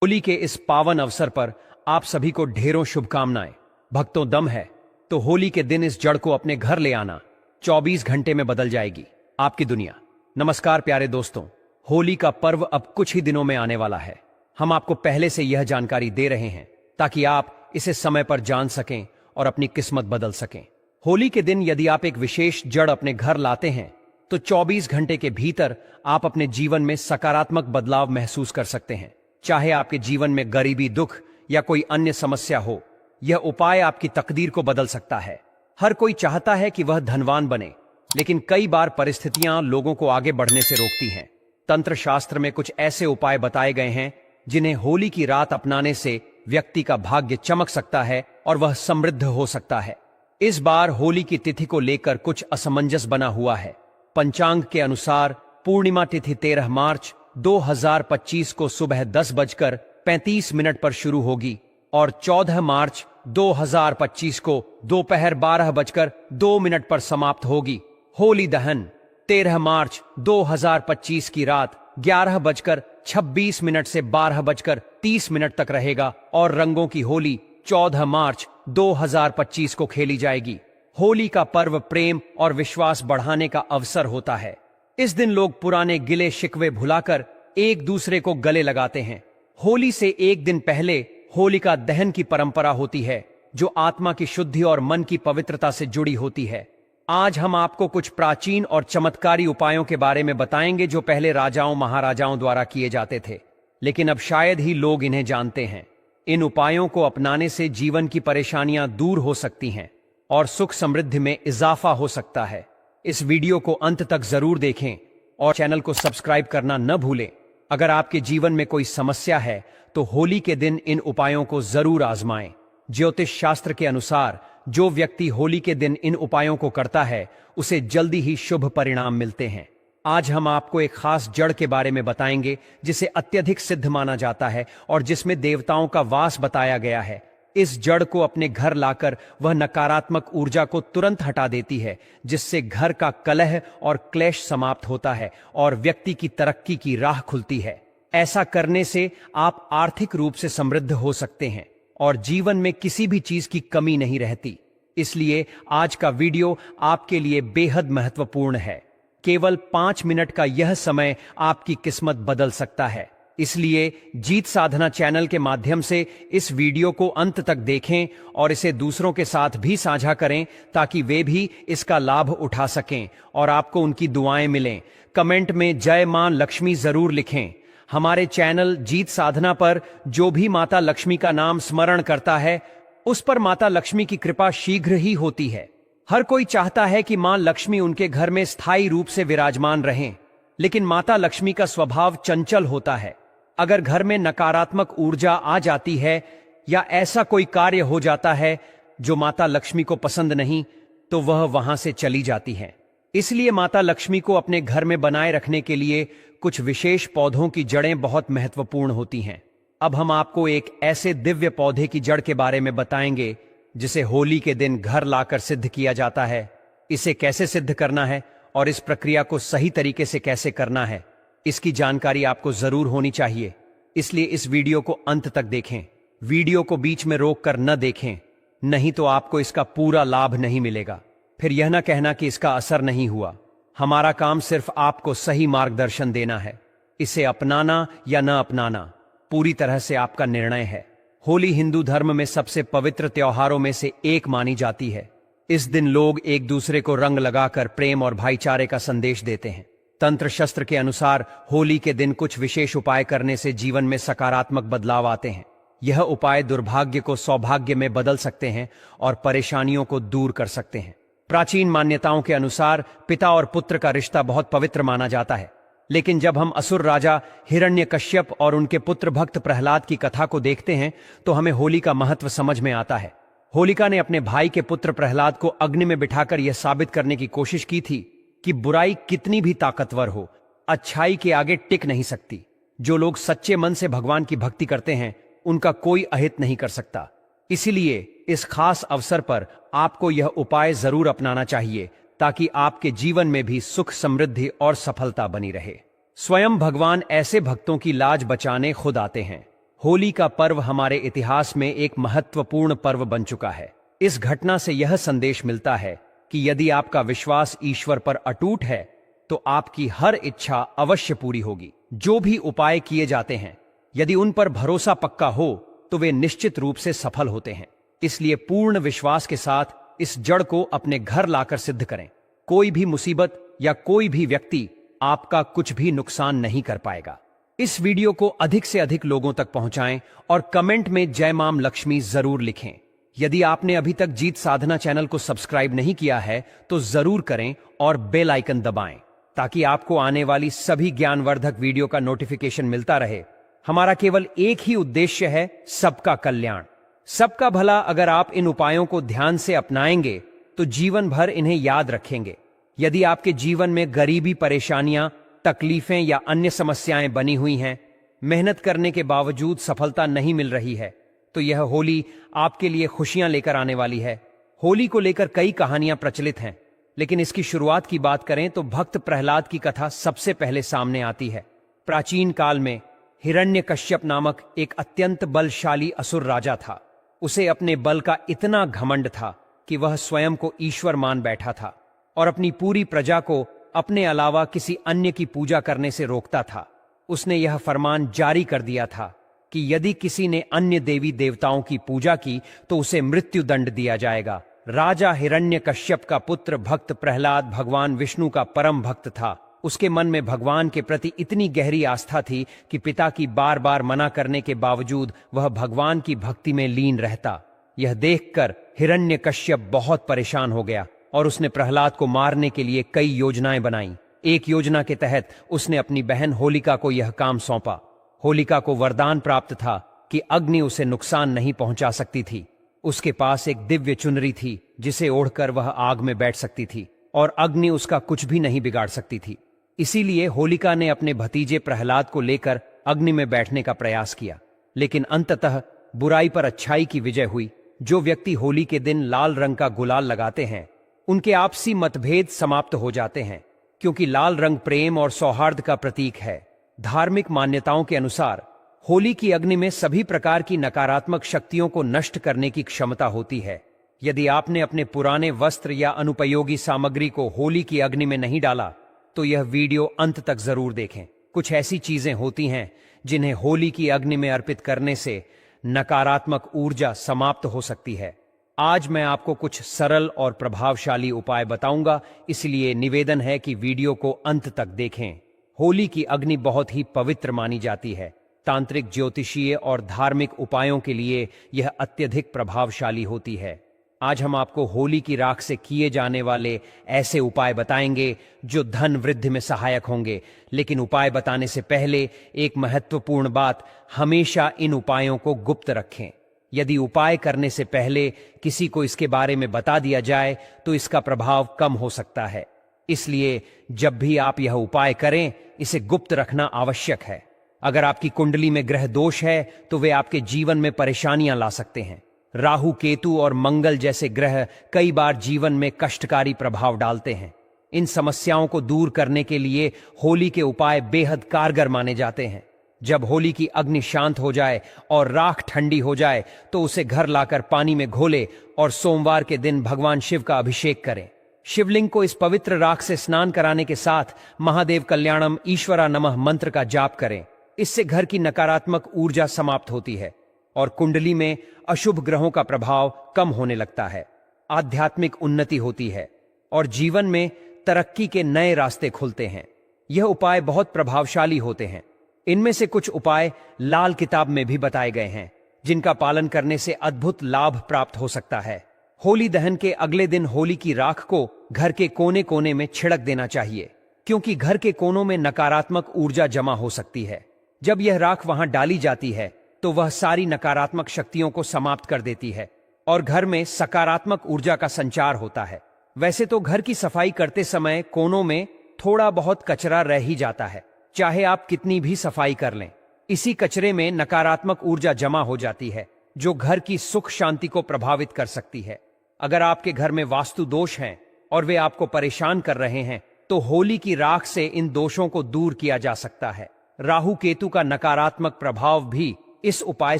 होली के इस पावन अवसर पर आप सभी को ढेरों शुभकामनाएं। भक्तों, दम है तो होली के दिन इस जड़ को अपने घर ले आना। 24 घंटे में बदल जाएगी आपकी दुनिया। नमस्कार प्यारे दोस्तों, होली का पर्व अब कुछ ही दिनों में आने वाला है। हम आपको पहले से यह जानकारी दे रहे हैं ताकि आप इसे समय पर जान सकें और अपनी किस्मत बदल सकें। होली के दिन यदि आप एक विशेष जड़ अपने घर लाते हैं तो 24 घंटे के भीतर आप अपने जीवन में सकारात्मक बदलाव महसूस कर सकते हैं। चाहे आपके जीवन में गरीबी, दुख या कोई अन्य समस्या हो, यह उपाय आपकी तकदीर को बदल सकता है। हर कोई चाहता है कि वह धनवान बने, लेकिन कई बार परिस्थितियां लोगों को आगे बढ़ने से रोकती हैं। तंत्र शास्त्र में कुछ ऐसे उपाय बताए गए हैं जिन्हें होली की रात अपनाने से व्यक्ति का भाग्य चमक सकता है और वह समृद्ध हो सकता है। इस बार होली की तिथि को लेकर कुछ असमंजस बना हुआ है। पंचांग के अनुसार पूर्णिमा तिथि 13 मार्च 2025 को सुबह 10:35 पर शुरू होगी और 14 मार्च 2025 को दोपहर 12:02 पर समाप्त होगी। होली दहन 13 मार्च 2025 की रात 11:26 से 12:30 तक रहेगा और रंगों की होली 14 मार्च 2025 को खेली जाएगी। होली का पर्व प्रेम और विश्वास बढ़ाने का अवसर होता है। इस दिन लोग पुराने गिले शिकवे भुलाकर एक दूसरे को गले लगाते हैं। होली से एक दिन पहले होलिका दहन की परंपरा होती है, जो आत्मा की शुद्धि और मन की पवित्रता से जुड़ी होती है। आज हम आपको कुछ प्राचीन और चमत्कारी उपायों के बारे में बताएंगे जो पहले राजाओं महाराजाओं द्वारा किए जाते थे, लेकिन अब शायद ही लोग इन्हें जानते हैं। इन उपायों को अपनाने से जीवन की परेशानियां दूर हो सकती हैं और सुख समृद्धि में इजाफा हो सकता है। इस वीडियो को अंत तक जरूर देखें और चैनल को सब्सक्राइब करना न भूलें। अगर आपके जीवन में कोई समस्या है तो होली के दिन इन उपायों को जरूर आजमाएं। ज्योतिष शास्त्र के अनुसार जो व्यक्ति होली के दिन इन उपायों को करता है उसे जल्दी ही शुभ परिणाम मिलते हैं। आज हम आपको एक खास जड़ के बारे में बताएंगे जिसे अत्यधिक सिद्ध माना जाता है और जिसमें देवताओं का वास बताया गया है। इस जड़ को अपने घर लाकर वह नकारात्मक ऊर्जा को तुरंत हटा देती है, जिससे घर का कलह और क्लेश समाप्त होता है और व्यक्ति की तरक्की की राह खुलती है। ऐसा करने से आप आर्थिक रूप से समृद्ध हो सकते हैं और जीवन में किसी भी चीज की कमी नहीं रहती। इसलिए आज का वीडियो आपके लिए बेहद महत्वपूर्ण है। केवल 5 मिनट का यह समय आपकी किस्मत बदल सकता है। इसलिए जीत साधना चैनल के माध्यम से इस वीडियो को अंत तक देखें और इसे दूसरों के साथ भी साझा करें ताकि वे भी इसका लाभ उठा सकें और आपको उनकी दुआएं मिलें। कमेंट में जय मां लक्ष्मी जरूर लिखें। हमारे चैनल जीत साधना पर जो भी माता लक्ष्मी का नाम स्मरण करता है उस पर माता लक्ष्मी की कृपा शीघ्र ही होती है। हर कोई चाहता है कि मां लक्ष्मी उनके घर में स्थायी रूप से विराजमान रहें, लेकिन माता लक्ष्मी का स्वभाव चंचल होता है। अगर घर में नकारात्मक ऊर्जा आ जाती है या ऐसा कोई कार्य हो जाता है जो माता लक्ष्मी को पसंद नहीं, तो वह वहां से चली जाती है। इसलिए माता लक्ष्मी को अपने घर में बनाए रखने के लिए कुछ विशेष पौधों की जड़ें बहुत महत्वपूर्ण होती हैं। अब हम आपको एक ऐसे दिव्य पौधे की जड़ के बारे में बताएंगे जिसे होली के दिन घर लाकर सिद्ध किया जाता है। इसे कैसे सिद्ध करना है और इस प्रक्रिया को सही तरीके से कैसे करना है, इसकी जानकारी आपको जरूर होनी चाहिए। इसलिए इस वीडियो को अंत तक देखें। वीडियो को बीच में रोककर न देखें, नहीं तो आपको इसका पूरा लाभ नहीं मिलेगा। फिर यह न कहना कि इसका असर नहीं हुआ। हमारा काम सिर्फ आपको सही मार्गदर्शन देना है। इसे अपनाना या न अपनाना पूरी तरह से आपका निर्णय है। होली हिंदू धर्म में सबसे पवित्र त्योहारों में से एक मानी जाती है। इस दिन लोग एक दूसरे को रंग लगाकर प्रेम और भाईचारे का संदेश देते हैं। तंत्र शस्त्र के अनुसार होली के दिन कुछ विशेष उपाय करने से जीवन में सकारात्मक बदलाव आते हैं। यह उपाय दुर्भाग्य को सौभाग्य में बदल सकते हैं और परेशानियों को दूर कर सकते हैं। प्राचीन मान्यताओं के अनुसार पिता और पुत्र का रिश्ता बहुत पवित्र माना जाता है, लेकिन जब हम असुर राजा हिरण्यकश्यप और उनके पुत्र भक्त प्रहलाद की कथा को देखते हैं तो हमें होली का महत्व समझ में आता है। होलिका ने अपने भाई के पुत्र प्रहलाद को अग्नि में बिठाकर यह साबित करने की कोशिश की थी कि बुराई कितनी भी ताकतवर हो, अच्छाई के आगे टिक नहीं सकती। जो लोग सच्चे मन से भगवान की भक्ति करते हैं उनका कोई अहित नहीं कर सकता। इसीलिए इस खास अवसर पर आपको यह उपाय जरूर अपनाना चाहिए ताकि आपके जीवन में भी सुख, समृद्धि और सफलता बनी रहे। स्वयं भगवान ऐसे भक्तों की लाज बचाने खुद आते हैं। होली का पर्व हमारे इतिहास में एक महत्वपूर्ण पर्व बन चुका है। इस घटना से यह संदेश मिलता है कि यदि आपका विश्वास ईश्वर पर अटूट है तो आपकी हर इच्छा अवश्य पूरी होगी। जो भी उपाय किए जाते हैं, यदि उन पर भरोसा पक्का हो तो वे निश्चित रूप से सफल होते हैं। इसलिए पूर्ण विश्वास के साथ इस जड़ को अपने घर लाकर सिद्ध करें। कोई भी मुसीबत या कोई भी व्यक्ति आपका कुछ भी नुकसान नहीं कर पाएगा। इस वीडियो को अधिक से अधिक लोगों तक पहुंचाएं और कमेंट में जय मां लक्ष्मी जरूर लिखें। यदि आपने अभी तक जीत साधना चैनल को सब्सक्राइब नहीं किया है तो जरूर करें और बेल आइकन दबाएं ताकि आपको आने वाली सभी ज्ञानवर्धक वीडियो का नोटिफिकेशन मिलता रहे। हमारा केवल एक ही उद्देश्य है, सबका कल्याण, सबका भला। अगर आप इन उपायों को ध्यान से अपनाएंगे तो जीवन भर इन्हें याद रखेंगे। यदि आपके जीवन में गरीबी, परेशानियां, तकलीफें या अन्य समस्याएं बनी हुई हैं, मेहनत करने के बावजूद सफलता नहीं मिल रही है, तो यह होली आपके लिए खुशियां लेकर आने वाली है। होली को लेकर कई कहानियां प्रचलित हैं, लेकिन इसकी शुरुआत की बात करें तो भक्त प्रहलाद की कथा सबसे पहले सामने आती है। प्राचीन काल में हिरण्यकश्यप नामक एक अत्यंत बलशाली असुर राजा था। उसे अपने बल का इतना घमंड था कि वह स्वयं को ईश्वर मान बैठा था और अपनी पूरी प्रजा को अपने अलावा किसी अन्य की पूजा करने से रोकता था। उसने यह फरमान जारी कर दिया था कि यदि किसी ने अन्य देवी देवताओं की पूजा की तो उसे मृत्यु दंड दिया जाएगा। राजा हिरण्यकश्यप का पुत्र भक्त प्रहलाद भगवान विष्णु का परम भक्त था। उसके मन में भगवान के प्रति इतनी गहरी आस्था थी कि पिता की बार बार मना करने के बावजूद वह भगवान की भक्ति में लीन रहता। यह देखकर हिरण्यकश्यप बहुत परेशान हो गया और उसने प्रहलाद को मारने के लिए कई योजनाएं बनाई। एक योजना के तहत उसने अपनी बहन होलिका को यह काम सौंपा। होलिका को वरदान प्राप्त था कि अग्नि उसे नुकसान नहीं पहुंचा सकती थी। उसके पास एक दिव्य चुनरी थी जिसे ओढ़कर वह आग में बैठ सकती थी और अग्नि उसका कुछ भी नहीं बिगाड़ सकती थी। इसीलिए होलिका ने अपने भतीजे प्रहलाद को लेकर अग्नि में बैठने का प्रयास किया, लेकिन अंततः बुराई पर अच्छाई की विजय हुई। जो व्यक्ति होली के दिन लाल रंग का गुलाल लगाते हैं उनके आपसी मतभेद समाप्त हो जाते हैं, क्योंकि लाल रंग प्रेम और सौहार्द का प्रतीक है। धार्मिक मान्यताओं के अनुसार होली की अग्नि में सभी प्रकार की नकारात्मक शक्तियों को नष्ट करने की क्षमता होती है। यदि आपने अपने पुराने वस्त्र या अनुपयोगी सामग्री को होली की अग्नि में नहीं डाला तो यह वीडियो अंत तक जरूर देखें। कुछ ऐसी चीजें होती हैं जिन्हें होली की अग्नि में अर्पित करने से नकारात्मक ऊर्जा समाप्त हो सकती है। आज मैं आपको कुछ सरल और प्रभावशाली उपाय बताऊंगा, इसलिए निवेदन है कि वीडियो को अंत तक देखें। होली की अग्नि बहुत ही पवित्र मानी जाती है। तांत्रिक, ज्योतिषीय और धार्मिक उपायों के लिए यह अत्यधिक प्रभावशाली होती है। आज हम आपको होली की राख से किए जाने वाले ऐसे उपाय बताएंगे जो धन वृद्धि में सहायक होंगे। लेकिन उपाय बताने से पहले एक महत्वपूर्ण बात, हमेशा इन उपायों को गुप्त रखें। यदि उपाय करने से पहले किसी को इसके बारे में बता दिया जाए तो इसका प्रभाव कम हो सकता है। इसलिए जब भी आप यह उपाय करें, इसे गुप्त रखना आवश्यक है। अगर आपकी कुंडली में ग्रह दोष है तो वे आपके जीवन में परेशानियां ला सकते हैं। राहु, केतु और मंगल जैसे ग्रह कई बार जीवन में कष्टकारी प्रभाव डालते हैं। इन समस्याओं को दूर करने के लिए होली के उपाय बेहद कारगर माने जाते हैं। जब होली की अग्नि शांत हो जाए और राख ठंडी हो जाए तो उसे घर लाकर पानी में घोले और सोमवार के दिन भगवान शिव का अभिषेक करें। शिवलिंग को इस पवित्र राख से स्नान कराने के साथ महादेव कल्याणम ईश्वरा नमः मंत्र का जाप करें। इससे घर की नकारात्मक ऊर्जा समाप्त होती है और कुंडली में अशुभ ग्रहों का प्रभाव कम होने लगता है। आध्यात्मिक उन्नति होती है और जीवन में तरक्की के नए रास्ते खुलते हैं। यह उपाय बहुत प्रभावशाली होते हैं। इनमें से कुछ उपाय लाल किताब में भी बताए गए हैं, जिनका पालन करने से अद्भुत लाभ प्राप्त हो सकता है। होली दहन के अगले दिन होली की राख को घर के कोने कोने में छिड़क देना चाहिए, क्योंकि घर के कोनों में नकारात्मक ऊर्जा जमा हो सकती है। जब यह राख वहां डाली जाती है तो वह सारी नकारात्मक शक्तियों को समाप्त कर देती है और घर में सकारात्मक ऊर्जा का संचार होता है। वैसे तो घर की सफाई करते समय कोनों में थोड़ा बहुत कचरा रह ही जाता है, चाहे आप कितनी भी सफाई कर लें। इसी कचरे में नकारात्मक ऊर्जा जमा हो जाती है, जो घर की सुख शांति को प्रभावित कर सकती है। अगर आपके घर में वास्तु दोष हैं और वे आपको परेशान कर रहे हैं तो होली की राख से इन दोषों को दूर किया जा सकता है। राहु केतु का नकारात्मक प्रभाव भी इस उपाय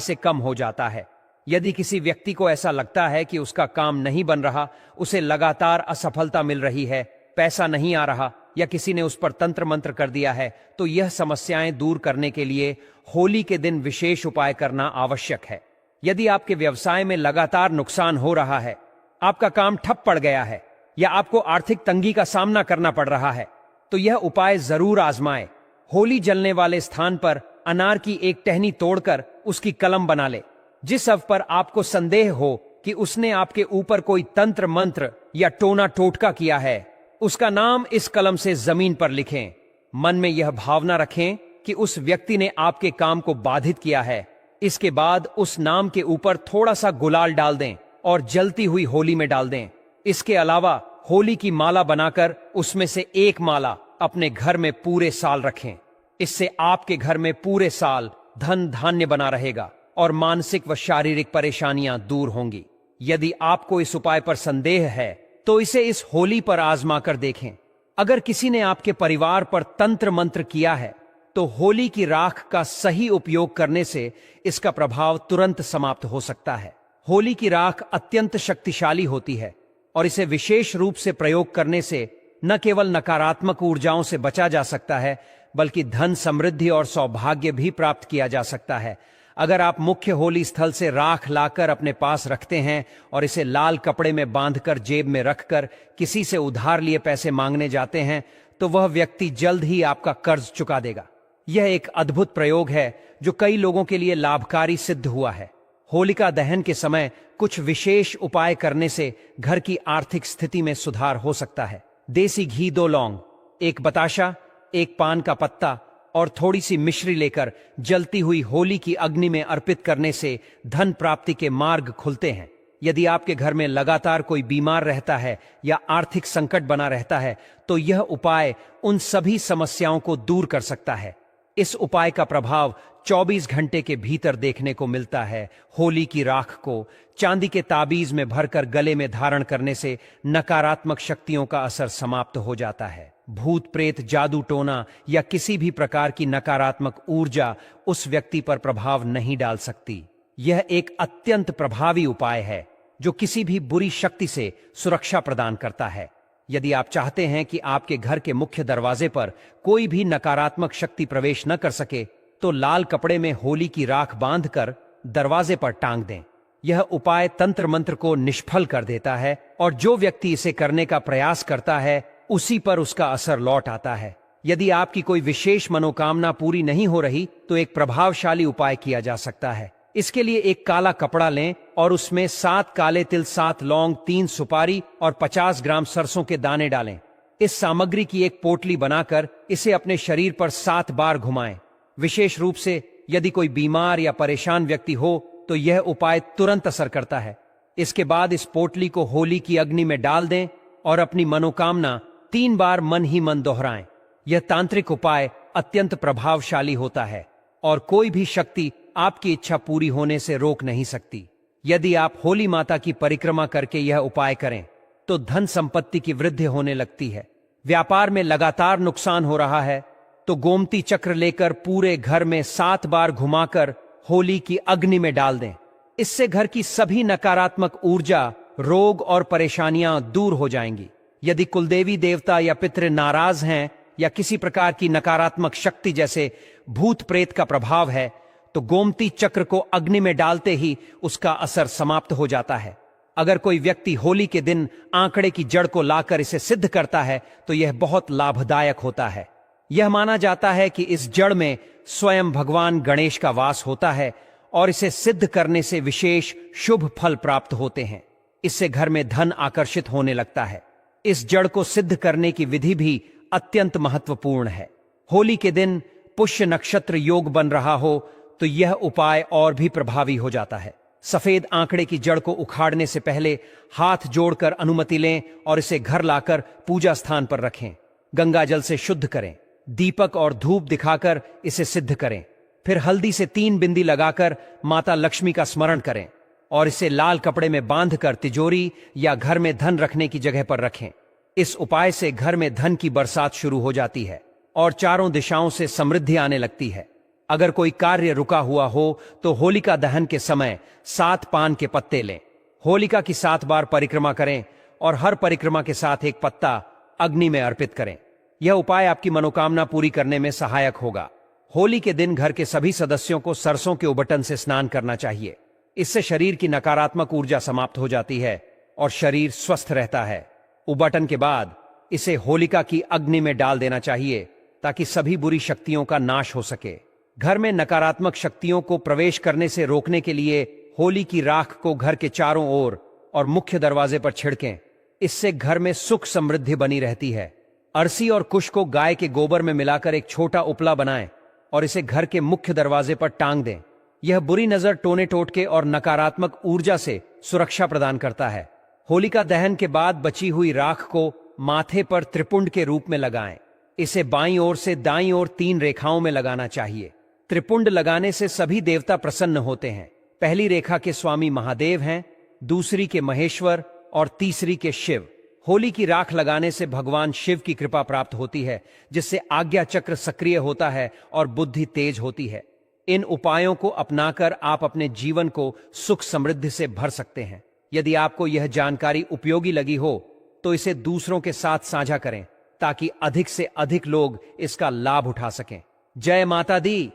से कम हो जाता है। यदि किसी व्यक्ति को ऐसा लगता है कि उसका काम नहीं बन रहा, उसे लगातार असफलता मिल रही है, पैसा नहीं आ रहा या किसी ने उस पर तंत्र मंत्र कर दिया है, तो यह समस्याएं दूर करने के लिए होली के दिन विशेष उपाय करना आवश्यक है। यदि आपके व्यवसाय में लगातार नुकसान हो रहा है, आपका काम ठप पड़ गया है या आपको आर्थिक तंगी का सामना करना पड़ रहा है, तो यह उपाय जरूर आजमाएं। होली जलने वाले स्थान पर अनार की एक टहनी तोड़कर उसकी कलम बना ले। जिस शव पर आपको संदेह हो कि उसने आपके ऊपर कोई तंत्र मंत्र या टोना टोटका किया है, उसका नाम इस कलम से जमीन पर लिखें। मन में यह भावना रखें कि उस व्यक्ति ने आपके काम को बाधित किया है। इसके बाद उस नाम के ऊपर थोड़ा सा गुलाल डाल दें और जलती हुई होली में डाल दें। इसके अलावा होली की माला बनाकर उसमें से एक माला अपने घर में पूरे साल रखें। इससे आपके घर में पूरे साल धन धान्य बना रहेगा और मानसिक व शारीरिक परेशानियां दूर होंगी। यदि आपको इस उपाय पर संदेह है तो इसे इस होली पर आजमा कर देखें। अगर किसी ने आपके परिवार पर तंत्र मंत्र किया है तो होली की राख का सही उपयोग करने से इसका प्रभाव तुरंत समाप्त हो सकता है। होली की राख अत्यंत शक्तिशाली होती है और इसे विशेष रूप से प्रयोग करने से न केवल नकारात्मक ऊर्जाओं से बचा जा सकता है, बल्कि धन, समृद्धि और सौभाग्य भी प्राप्त किया जा सकता है। अगर आप मुख्य होली स्थल से राख लाकर अपने पास रखते हैं और इसे लाल कपड़े में बांधकर जेब में रखकर किसी से उधार लिए पैसे मांगने जाते हैं, तो वह व्यक्ति जल्द ही आपका कर्ज चुका देगा। यह एक अद्भुत प्रयोग है जो कई लोगों के लिए लाभकारी सिद्ध हुआ है। होलिका दहन के समय कुछ विशेष उपाय करने से घर की आर्थिक स्थिति में सुधार हो सकता है। देसी घी 2 लौंग, 1 बताशा, 1 पान का पत्ता और थोड़ी सी मिश्री लेकर जलती हुई होली की अग्नि में अर्पित करने से धन प्राप्ति के मार्ग खुलते हैं। यदि आपके घर में लगातार कोई बीमार रहता है या आर्थिक संकट बना रहता है, तो यह उपाय उन सभी समस्याओं को दूर कर सकता है। इस उपाय का प्रभाव 24 घंटे के भीतर देखने को मिलता है। होली की राख को चांदी के ताबीज में भरकर गले में धारण करने से नकारात्मक शक्तियों का असर समाप्त हो जाता है। भूत प्रेत, जादू टोना या किसी भी प्रकार की नकारात्मक ऊर्जा उस व्यक्ति पर प्रभाव नहीं डाल सकती। यह एक अत्यंत प्रभावी उपाय है जो किसी भी बुरी शक्ति से सुरक्षा प्रदान करता है। यदि आप चाहते हैं कि आपके घर के मुख्य दरवाजे पर कोई भी नकारात्मक शक्ति प्रवेश न कर सके, तो लाल कपड़े में होली की राख बांधकर दरवाजे पर टांग दें। यह उपाय तंत्र मंत्र को निष्फल कर देता है और जो व्यक्ति इसे करने का प्रयास करता है उसी पर उसका असर लौट आता है। यदि आपकी कोई विशेष मनोकामना पूरी नहीं हो रही, तो एक प्रभावशाली उपाय किया जा सकता है। इसके लिए एक काला कपड़ा लें और उसमें 7 काले तिल, 7 लौंग, 3 सुपारी और 50 ग्राम सरसों के दाने डालें। इस सामग्री की एक पोटली बनाकर इसे अपने शरीर पर 7 बार घुमाएं। विशेष रूप से यदि कोई बीमार या परेशान व्यक्ति हो तो यह उपाय तुरंत असर करता है। इसके बाद इस पोटली को होली की अग्नि में डाल दें और अपनी मनोकामना 3 बार मन ही मन दोहराएं। यह तांत्रिक उपाय अत्यंत प्रभावशाली होता है और कोई भी शक्ति आपकी इच्छा पूरी होने से रोक नहीं सकती। यदि आप होली माता की परिक्रमा करके यह उपाय करें तो धन संपत्ति की वृद्धि होने लगती है। व्यापार में लगातार नुकसान हो रहा है तो गोमती चक्र लेकर पूरे घर में 7 बार घुमाकर होली की अग्नि में डाल दें। इससे घर की सभी नकारात्मक ऊर्जा, रोग और परेशानियां दूर हो जाएंगी। यदि कुलदेवी देवता या पितृ नाराज हैं या किसी प्रकार की नकारात्मक शक्ति जैसे भूत प्रेत का प्रभाव है, तो गोमती चक्र को अग्नि में डालते ही उसका असर समाप्त हो जाता है। अगर कोई व्यक्ति होली के दिन आंकड़े की जड़ को लाकर इसे सिद्ध करता है तो यह बहुत लाभदायक होता है। यह माना जाता है कि इस जड़ में स्वयं भगवान गणेश का वास होता है और इसे सिद्ध करने से विशेष शुभ फल प्राप्त होते हैं। इससे घर में धन आकर्षित होने लगता है। इस जड़ को सिद्ध करने की विधि भी अत्यंत महत्वपूर्ण है। होली के दिन पुष्य नक्षत्र योग बन रहा हो तो यह उपाय और भी प्रभावी हो जाता है। सफेद आंकड़े की जड़ को उखाड़ने से पहले हाथ जोड़कर अनुमति लें और इसे घर लाकर पूजा स्थान पर रखें। गंगा जल से शुद्ध करें। दीपक और धूप दिखाकर इसे सिद्ध करें। फिर हल्दी से 3 बिंदी लगाकर माता लक्ष्मी का स्मरण करें और इसे लाल कपड़े में बांधकर तिजोरी या घर में धन रखने की जगह पर रखें। इस उपाय से घर में धन की बरसात शुरू हो जाती है और चारों दिशाओं से समृद्धि आने लगती है। अगर कोई कार्य रुका हुआ हो तो होलिका दहन के समय 7 पान के पत्ते लें, होलिका की 7 बार परिक्रमा करें और हर परिक्रमा के साथ एक पत्ता अग्नि में अर्पित करें। यह उपाय आपकी मनोकामना पूरी करने में सहायक होगा। होली के दिन घर के सभी सदस्यों को सरसों के उबटन से स्नान करना चाहिए। इससे शरीर की नकारात्मक ऊर्जा समाप्त हो जाती है और शरीर स्वस्थ रहता है। उबटन के बाद इसे होलिका की अग्नि में डाल देना चाहिए ताकि सभी बुरी शक्तियों का नाश हो सके। घर में नकारात्मक शक्तियों को प्रवेश करने से रोकने के लिए होली की राख को घर के चारों ओर और मुख्य दरवाजे पर छिड़कें। इससे घर में सुख समृद्धि बनी रहती है। अरसी और कुश को गाय के गोबर में मिलाकर एक छोटा उपला बनाएं और इसे घर के मुख्य दरवाजे पर टांग दें। यह बुरी नजर, टोने टोटके और नकारात्मक ऊर्जा से सुरक्षा प्रदान करता है। होलिका दहन के बाद बची हुई राख को माथे पर त्रिपुंड के रूप में लगाएं। इसे बाईं ओर से दाईं ओर 3 रेखाओं में लगाना चाहिए। त्रिपुंड लगाने से सभी देवता प्रसन्न होते हैं। पहली रेखा के स्वामी महादेव हैं, दूसरी के महेश्वर और तीसरी के शिव। होली की राख लगाने से भगवान शिव की कृपा प्राप्त होती है, जिससे आज्ञा चक्र सक्रिय होता है और बुद्धि तेज होती है। इन उपायों को अपनाकर आप अपने जीवन को सुख समृद्धि से भर सकते हैं। यदि आपको यह जानकारी उपयोगी लगी हो तो इसे दूसरों के साथ साझा करें ताकि अधिक से अधिक लोग इसका लाभ उठा सकें। जय माता दी।